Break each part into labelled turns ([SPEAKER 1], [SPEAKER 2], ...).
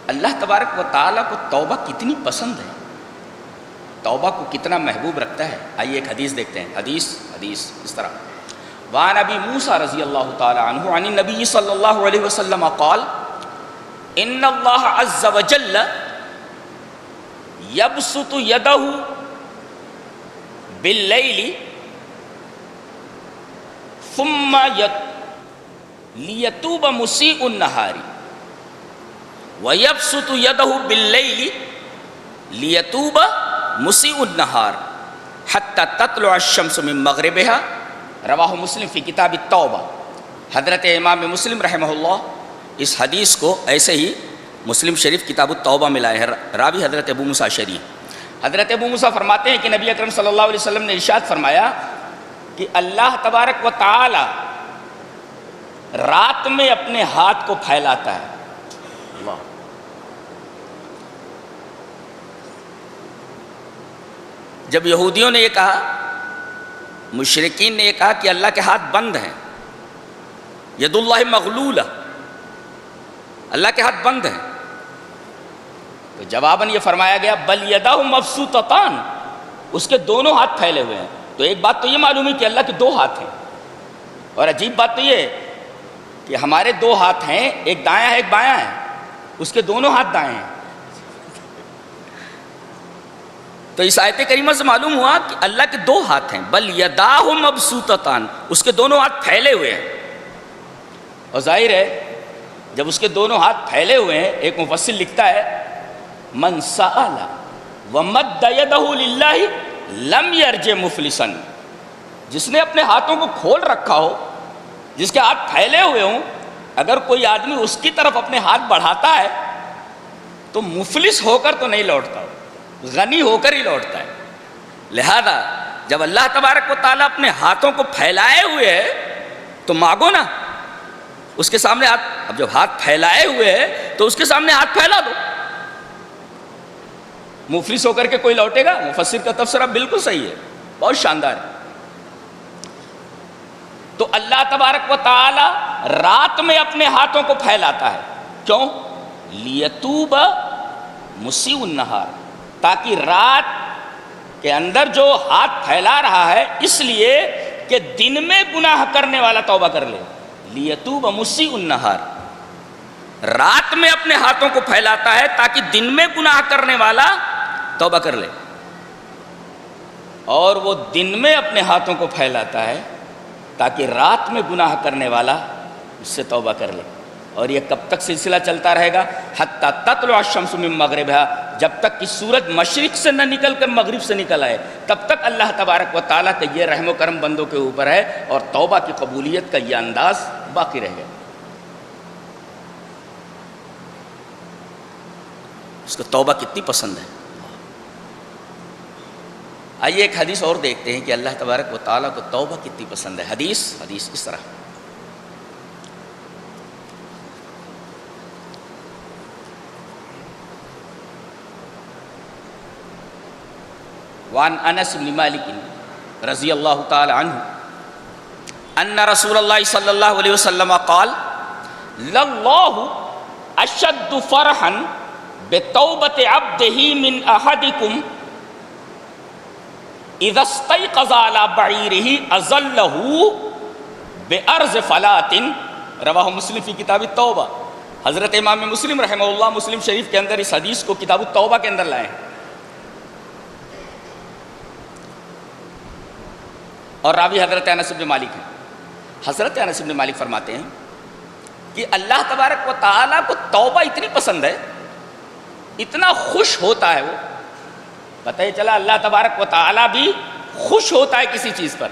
[SPEAKER 1] اللہ تبارک و تعالیٰ کو توبہ کتنی پسند ہے، توبہ کو کتنا محبوب رکھتا ہے۔ آئیے ایک حدیث دیکھتے ہیں۔ حدیث اس طرح، وعن ابی موسیٰ رضی اللہ تعالی عنہ عن النبی صلی اللہ علیہ وسلم قال ان اللہ عز وجل یبسط یدہ باللیل ثم لیتوب مسیء النہار ویبسط یدہ باللیل لیتوب مسیء النہار حتی تطلع الشمس من مغربها، رواہ مسلم فی کتاب التوبہ۔ حضرت امام مسلم رحمہ اللہ اس حدیث کو ایسے ہی مسلم شریف کتاب التوبہ میں لائے ہیں، راوی حضرت ابو موسیٰ اشعری۔ حضرت ابو موسیٰ فرماتے ہیں کہ نبی اکرم صلی اللہ علیہ وسلم نے ارشاد فرمایا کہ اللہ تبارک و تعالی رات میں اپنے ہاتھ کو پھیلاتا ہے۔ اللہ، جب یہودیوں نے یہ کہا، مشرکین نے یہ کہا کہ اللہ کے ہاتھ بند ہیں، ید اللہ مغلولہ، اللہ کے ہاتھ بند ہیں، تو جواباً یہ فرمایا گیا بل یداہ مبسوطتان، اس کے دونوں ہاتھ پھیلے ہوئے ہیں۔ تو ایک بات تو یہ معلوم ہے کہ اللہ کے دو ہاتھ ہیں، اور عجیب بات تو یہ ہے کہ ہمارے دو ہاتھ ہیں، ایک دایاں ہے ایک بایاں ہے، اس کے دونوں ہاتھ دائیں ہیں۔ تو اس آیت کریمہ سے معلوم ہوا کہ اللہ کے دو ہاتھ ہیں، بل یداہ مبسوطتان، اس کے دونوں ہاتھ پھیلے ہوئے ہیں۔ اور ظاہر ہے جب اس کے دونوں ہاتھ پھیلے ہوئے ہیں، ایک مفسر لکھتا ہے من سأل ومد یدہ للہ لم یرج مفلسا، جس نے اپنے ہاتھوں کو کھول رکھا ہو، جس کے ہاتھ پھیلے ہوئے ہوں، اگر کوئی آدمی اس کی طرف اپنے ہاتھ بڑھاتا ہے تو مفلس ہو کر تو نہیں لوٹتا، غنی ہو کر ہی لوٹتا ہے۔ لہذا جب اللہ تبارک و تعالیٰ اپنے ہاتھوں کو پھیلائے ہوئے ہے تو مانگو نا اس کے سامنے ہاتھ، اب جب ہاتھ پھیلائے ہوئے ہے تو اس کے سامنے ہاتھ پھیلا دو۔ مفلس ہو کر کے کوئی لوٹے گا؟ مفسر کا تفسیرہ بالکل صحیح ہے، بہت شاندار ہے۔ تو اللہ تبارک و تعالی رات میں اپنے ہاتھوں کو پھیلاتا ہے، کیوں؟ لیتوب مسیء النہار، تاکہ رات کے اندر جو ہاتھ پھیلا رہا ہے اس لیے کہ دن میں گناہ کرنے والا توبہ کر لے۔ لیتوب مسیء النہار، رات میں اپنے ہاتھوں کو پھیلاتا ہے تاکہ دن میں گناہ کرنے والا توبہ کر لے، اور وہ دن میں اپنے ہاتھوں کو پھیلاتا ہے تاکہ رات میں گناہ کرنے والا اس سے توبہ کر لے۔ اور یہ کب تک سلسلہ چلتا رہے گا؟ حتی تطلع الشمس من مغربها، جب تک کہ سورج مشرق سے نہ نکل کر مغرب سے نکل آئے، تب تک اللہ تبارک و تعالیٰ کا یہ رحم و کرم بندوں کے اوپر ہے، اور توبہ کی قبولیت کا یہ انداز باقی رہے گا۔ اس کو توبہ کتنی پسند ہے۔ آئیے ایک حدیث اور دیکھتے ہیں کہ اللہ تبارک و تعالیٰ کو توبہ کتنی پسند ہے۔ حدیث اس طرح، وعن انس بن مالک رضی اللہ تعالی عنہ ان رسول اللہ صلی اللہ علیہ وسلم قال للہ اشد فرحا بتوبۃ عبدہ من احدکم اذا استيقظ على بعیرہ اظلہ بارض فلاۃ، رواہ مسلم فی کتاب التوبہ۔ حضرت امام مسلم رحمہ اللہ مسلم شریف کے اندر اس حدیث کو کتاب التوبہ کے اندر لائے ہیں، اور راوی حضرت انس بن مالک ہیں۔ حضرت انس بن مالک فرماتے ہیں کہ اللہ تبارک و تعالیٰ کو توبہ اتنی پسند ہے، اتنا خوش ہوتا ہے وہ، پتہ ہی چلا اللہ تبارک و تعالیٰ بھی خوش ہوتا ہے کسی چیز پر،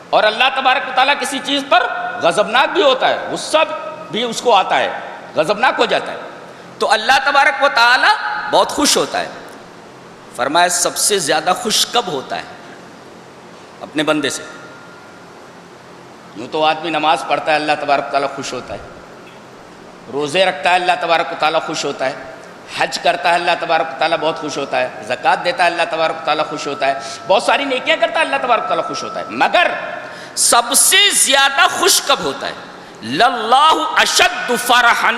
[SPEAKER 1] اور اللہ تبارک و تعالیٰ کسی چیز پر غضبناک بھی ہوتا ہے، غصہ بھی اس کو آتا ہے، غضبناک ہو جاتا ہے۔ تو اللہ تبارک و تعالیٰ بہت خوش ہوتا ہے۔ فرمایا سب سے زیادہ خوش کب ہوتا ہے؟ اپنے بندے سے۔ یوں تو آدمی نماز پڑھتا ہے اللہ تبارک و تعالیٰ خوش ہوتا ہے، روزے رکھتا ہے اللہ تبارک و تعالیٰ خوش ہوتا ہے، حج کرتا ہے اللہ تبارک و تعالیٰ بہت خوش ہوتا ہے، زکوٰۃ دیتا ہے اللہ تبارک و تعالیٰ خوش ہوتا ہے، بہت ساری نیکیاں کرتا ہے اللہ تبارک و تعالیٰ خوش ہوتا ہے، مگر سب سے زیادہ خوش کب ہوتا ہے؟ للہ اشد فرحا،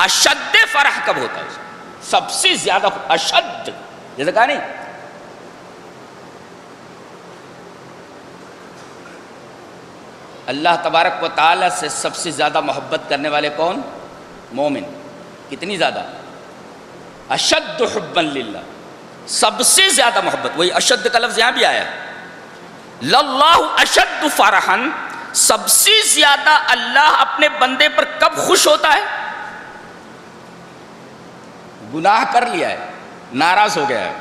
[SPEAKER 1] اشد فرح کب ہوتا ہے؟ سب سے زیادہ اشد، جیسے کہا نہیں اللہ تبارک و تعالی سے سب سے زیادہ محبت کرنے والے کون؟ مومن. کتنی زیادہ؟ اشد حبا للہ، سب سے زیادہ محبت. وہی اشد کا لفظ یہاں بھی آیا ہے، للہ اشد فرحا، سب سے زیادہ اللہ اپنے بندے پر کب خوش ہوتا ہے؟ گناہ کر لیا ہے، ناراض ہو گیا ہے،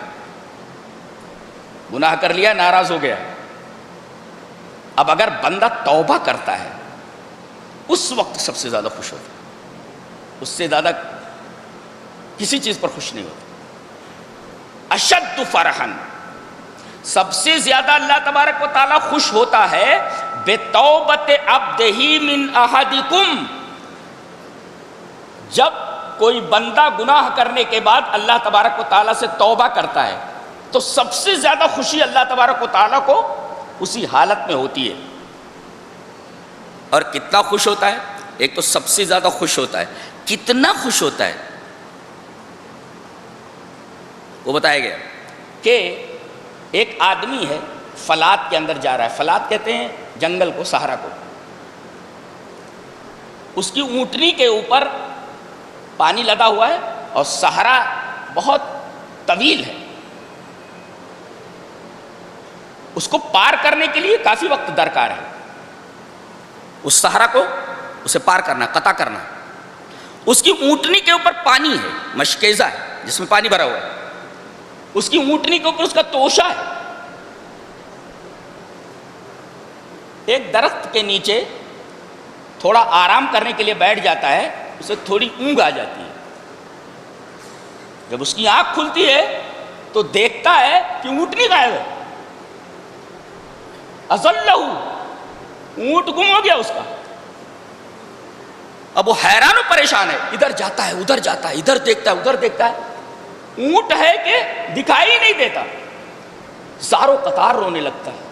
[SPEAKER 1] گناہ کر لیا، ناراض ہو گیا. اب اگر بندہ توبہ کرتا ہے اس وقت سب سے زیادہ خوش ہوتا ہے، اس سے زیادہ کسی چیز پر خوش نہیں ہوتا. اشد فرحا، سب سے زیادہ اللہ تبارک و تعالیٰ خوش ہوتا ہے بتوبت عبدہ من احدکم، جب کوئی بندہ گناہ کرنے کے بعد اللہ تبارک و تعالیٰ سے توبہ کرتا ہے تو سب سے زیادہ خوشی اللہ تبارک و تعالیٰ کو اسی حالت میں ہوتی ہے. اور کتنا خوش ہوتا ہے؟ ایک تو سب سے زیادہ خوش ہوتا ہے، کتنا خوش ہوتا ہے وہ بتایا گیا کہ ایک آدمی ہے فلات کے اندر جا رہا ہے. فلات کہتے ہیں جنگل کو، صحرا کو. اس کی اونٹنی کے اوپر پانی لدا ہوا ہے اور صحرا بہت طویل ہے. اس کو پار کرنے کے لیے کافی وقت درکار ہے. اس صحرا کو اسے پار کرنا، قطع کرنا. اس کی اونٹنی کے اوپر پانی ہے، مشکیزہ ہے جس میں پانی بھرا ہوا ہے. اس کی اونٹنی کے اوپر اس کا توشہ ہے. ایک درخت کے نیچے تھوڑا آرام کرنے کے لیے بیٹھ جاتا ہے، اسے تھوڑی اونگ آ جاتی ہے. جب اس کی آنکھ کھلتی ہے تو دیکھتا ہے کہ اونٹنی غائب ہے. اضلہ، اونٹ گم ہو گیا اس کا. اب وہ حیران و پریشان ہے، ادھر جاتا ہے ادھر جاتا ہے، ادھر دیکھتا ہے ادھر دیکھتا ہے، اونٹ ہے کہ دکھائی ہی نہیں دیتا. زاروں قطار رونے لگتا ہے.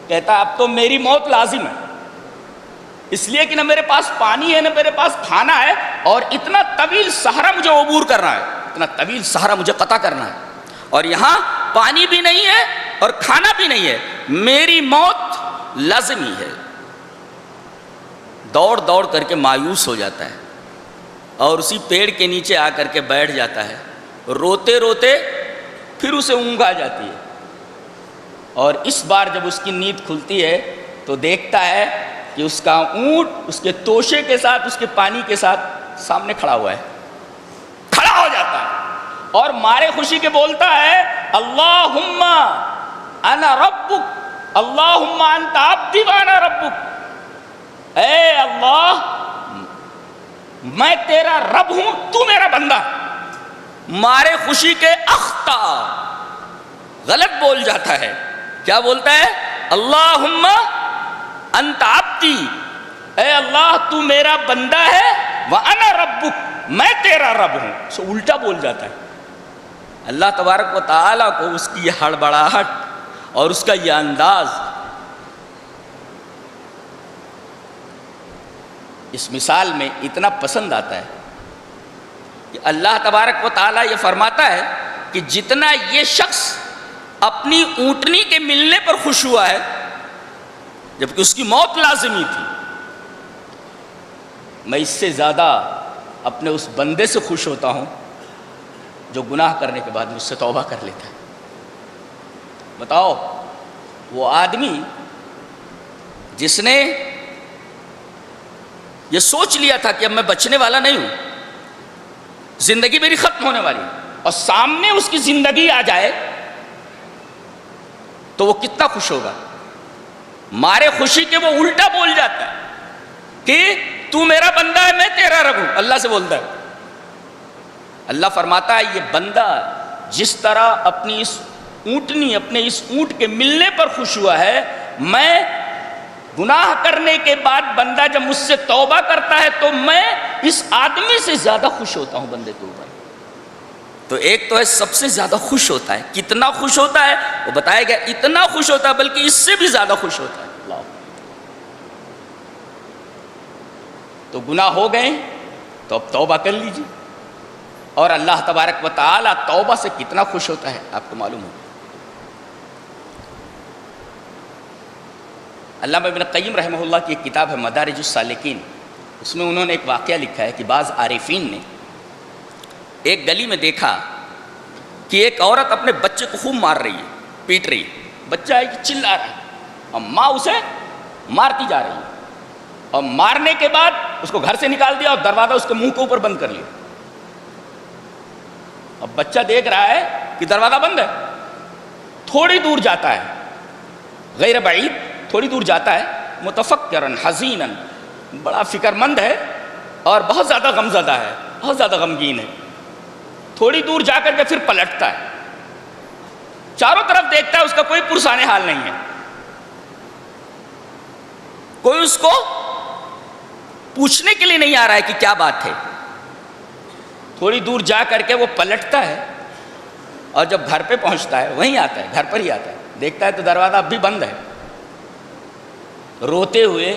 [SPEAKER 1] کہتا ہے اب تو میری موت لازم ہے، اس لیے کہ نہ میرے پاس پانی ہے نہ میرے پاس کھانا ہے، اور اتنا طویل صحرا مجھے عبور کرنا ہے، اتنا طویل صحرا مجھے قطع کرنا ہے، اور یہاں پانی بھی نہیں ہے اور کھانا بھی نہیں ہے، میری موت لازمی ہے. دوڑ دوڑ کر کے مایوس ہو جاتا ہے اور اسی پیڑ کے نیچے آ کر کے بیٹھ جاتا ہے. روتے روتے پھر اسے اونگ آ جاتی ہے، اور اس بار جب اس کی نیند کھلتی ہے تو دیکھتا ہے کہ اس کا اونٹ اس کے توشے کے ساتھ، اس کے پانی کے ساتھ سامنے کھڑا ہوا ہے. کھڑا ہو جاتا ہے اور مارے خوشی کے بولتا ہے اللہم انا ربک، اللہم انت عبدی وانا ربک. اے اللہ میں تیرا رب ہوں، تو میرا بندہ. مارے خوشی کے اخطا، غلط بول جاتا ہے. کیا بولتا ہے؟ اللہم انت عبدی، اے اللہ تو میرا بندہ ہے، وانا ربک میں تیرا رب ہوں. سو الٹا بول جاتا ہے. اللہ تبارک و تعالیٰ کو اس کی یہ ہڑبڑاہٹ اور اس کا یہ انداز اس مثال میں اتنا پسند آتا ہے کہ اللہ تبارک و تعالیٰ یہ فرماتا ہے کہ جتنا یہ شخص اپنی اونٹنی کے ملنے پر خوش ہوا ہے جبکہ اس کی موت لازمی تھی، میں اس سے زیادہ اپنے اس بندے سے خوش ہوتا ہوں جو گناہ کرنے کے بعد مجھ سے توبہ کر لیتا ہے. بتاؤ، وہ آدمی جس نے یہ سوچ لیا تھا کہ اب میں بچنے والا نہیں ہوں، زندگی میری ختم ہونے والی، اور سامنے اس کی زندگی آ جائے تو وہ کتنا خوش ہوگا. مارے خوشی کے وہ الٹا بول جاتا ہے کہ تو میرا بندہ ہے میں تیرا رب ہوں. اللہ سے بولتا ہے. اللہ فرماتا ہے یہ بندہ جس طرح اپنی اس اونٹنی، اپنے اس اونٹ کے ملنے پر خوش ہوا ہے، میں گناہ کرنے کے بعد بندہ جب مجھ سے توبہ کرتا ہے تو میں اس آدمی سے زیادہ خوش ہوتا ہوں بندے کے اوپر. تو ایک تو ہے سب سے زیادہ خوش ہوتا ہے. کتنا خوش ہوتا ہے وہ بتایا گیا، اتنا خوش ہوتا ہے بلکہ اس سے بھی زیادہ خوش ہوتا ہے. اللہ. تو گناہ ہو گئے تو اب توبہ کر لیجیے اور اللہ تبارک و تعالیٰ توبہ سے کتنا خوش ہوتا ہے آپ کو معلوم ہو۔ علامہ ابن قیم رحمہ اللہ کی ایک کتاب ہے مدارج السالکین، اس میں انہوں نے ایک واقعہ لکھا ہے کہ بعض عارفین نے ایک گلی میں دیکھا کہ ایک عورت اپنے بچے کو خوب مار رہی ہے، پیٹ رہی ہے، بچہ ہے کہ چلا رہا ہے اور ماں اسے مارتی جا رہی ہے، اور مارنے کے بعد اس کو گھر سے نکال دیا اور دروازہ اس کے منہ کے اوپر بند کر لیا۔ اب بچہ دیکھ رہا ہے کہ دروازہ بند ہے، تھوڑی دور جاتا ہے، غیر بعید تھوڑی دور جاتا ہے، متفکرن حزینن، بڑا فکر مند ہے اور بہت زیادہ غمزدہ ہے، بہت زیادہ غمگین ہے۔ تھوڑی دور جا کر کے پھر پلٹتا ہے، چاروں طرف دیکھتا ہے، اس کا کوئی پرسان حال نہیں ہے، کوئی اس کو پوچھنے کے لیے نہیں آ رہا ہے کہ کیا بات ہے۔ تھوڑی دور جا کر کے وہ پلٹتا ہے اور جب گھر پہ پہنچتا ہے وہیں آتا ہے، گھر پر ہی آتا ہے، دیکھتا ہے تو دروازہ اب بھی بند ہے۔ روتے ہوئے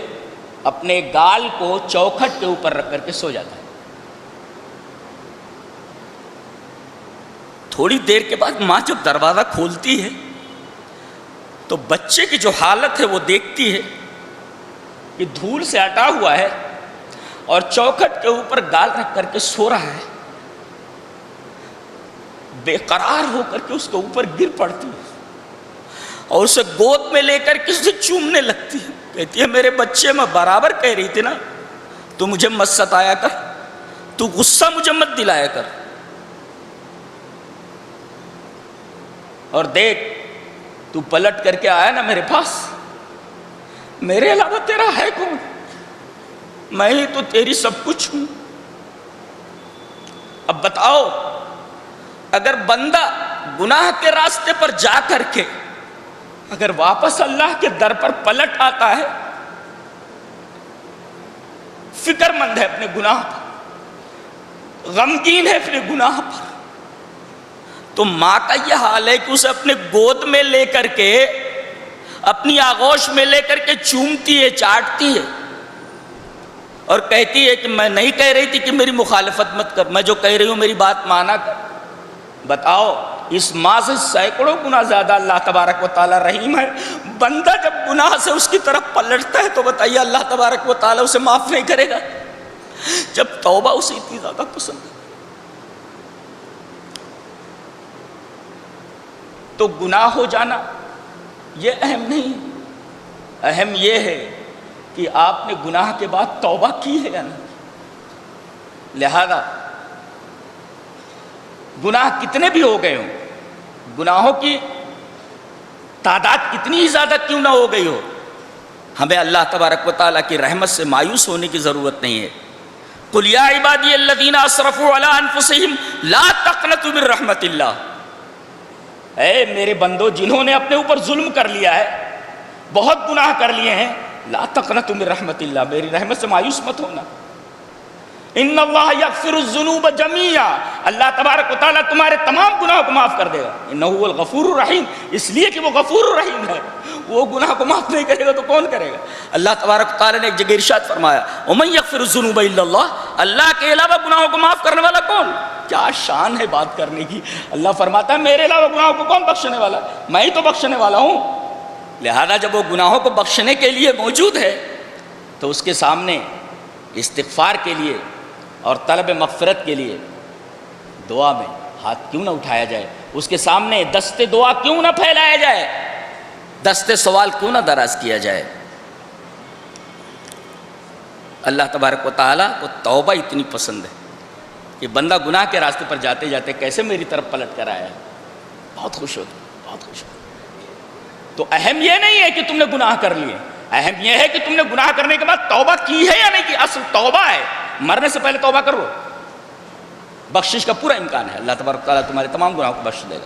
[SPEAKER 1] اپنے گال کو چوکھٹ کے اوپر رکھ کر کے سو جاتا ہے۔ تھوڑی دیر کے بعد ماں جب دروازہ کھولتی ہے تو بچے کی جو حالت ہے وہ دیکھتی ہے کہ دھول سے ہٹا ہوا ہے اور چوکھٹ کے اوپر گال رکھ کر کے سو رہا ہے، بے قرار ہو کر کے اس کے اوپر گر پڑتی ہے اور اسے گود میں لے کر کے اسے چومنے لگتی ہے، کہتی ہے میرے بچے، میں برابر کہہ رہی تھی نا تو مجھے مت ستایا کر، تو غصہ مجھے مت دلایا کر، اور دیکھ تو پلٹ کر کے آیا نا میرے پاس، میرے علاوہ تیرا ہے کون؟ میں ہی تو تیری سب کچھ ہوں۔ اب بتاؤ، اگر بندہ گناہ کے راستے پر جا کر کے اگر واپس اللہ کے در پر پلٹ آتا ہے، فکر مند ہے اپنے گناہ پر، غمگین ہے اپنے گناہ پر، تو ماں کا یہ حال ہے کہ اسے اپنے گود میں لے کر کے، اپنی آغوش میں لے کر کے چومتی ہے، چاٹتی ہے اور کہتی ہے کہ میں نہیں کہہ رہی تھی کہ میری مخالفت مت کر، میں جو کہہ رہی ہوں میری بات مانا کر۔ بتاؤ، اس ماں سے سینکڑوں گنا زیادہ اللہ تبارک و تعالی رحیم ہے۔ بندہ جب گناہ سے اس کی طرف پلٹتا ہے تو بتائیے اللہ تبارک و تعالی اسے معاف نہیں کرے گا؟ جب توبہ اسے اتنی زیادہ پسند ہے تو گناہ ہو جانا یہ اہم نہیں، اہم یہ ہے کہ آپ نے گناہ کے بعد توبہ کی ہے یا نہیں۔ لہذا گناہ کتنے بھی ہو گئے ہوں، گناہوں کی تعداد کتنی ہی زیادہ کیوں نہ ہو گئی ہو، ہمیں اللہ تبارک و تعالیٰ کی رحمت سے مایوس ہونے کی ضرورت نہیں ہے۔ قُلْ يَا عِبَادِيَ الَّذِينَ أَسْرَفُوا عَلَىٰ أَنفُسِهِمْ لَا تَقْنَطُوا مِن رَحْمَةِ اللَّهِ، اے میرے بندو جنہوں نے اپنے اوپر ظلم کر لیا ہے، بہت گناہ کر لیے ہیں، لا تقنطوا من رحمت اللہ، میری رحمت سے مایوس مت ہونا۔ ان اللہ یغفر الذنوب جميعا، اللہ تبارک و تعالیٰ تمہارے تمام گناہوں کو معاف کر دے گا۔ انہ هو الغفور الرحیم، اس لیے کہ وہ غفور الرحیم ہے، وہ گناہ کو معاف نہیں کرے گا تو کون کرے گا؟ اللہ تبارک و تعالیٰ نے ایک جگہ ارشاد فرمایا ومن یغفر الذنوب الا اللہ، اللہ کے علاوہ گناہوں کو معاف کرنے والا کون؟ کیا شان ہے بات کرنے کی۔ اللہ فرماتا ہے میرے علاوہ گناہوں کو کون بخشنے والا؟ میں ہی تو بخشنے والا ہوں۔ لہذا جب وہ گناہوں کو بخشنے کے لیے موجود ہے تو اس کے سامنے استغفار کے لیے اور طلب مغفرت کے لیے دعا میں ہاتھ کیوں نہ اٹھایا جائے، اس کے سامنے دست دعا کیوں نہ پھیلایا جائے، دست سوال کیوں نہ دراز کیا جائے۔ اللہ تبارک و تعالیٰ کو توبہ اتنی پسند ہے کہ بندہ گناہ کے راستے پر جاتے جاتے کیسے میری طرف پلٹ کر آیا ہے، بہت خوش ہوتا، بہت خوش ہوتا۔ تو اہم یہ نہیں ہے کہ تم نے گناہ کر لیے، اہم یہ ہے کہ تم نے گناہ کرنے کے بعد توبہ کی ہے یا نہیں کی۔ اصل توبہ ہے، مرنے سے پہلے توبہ کرو، بخشش کا پورا امکان ہے، اللہ تبارک و تعالیٰ تمہارے تمام گناہوں کو بخش دے گا۔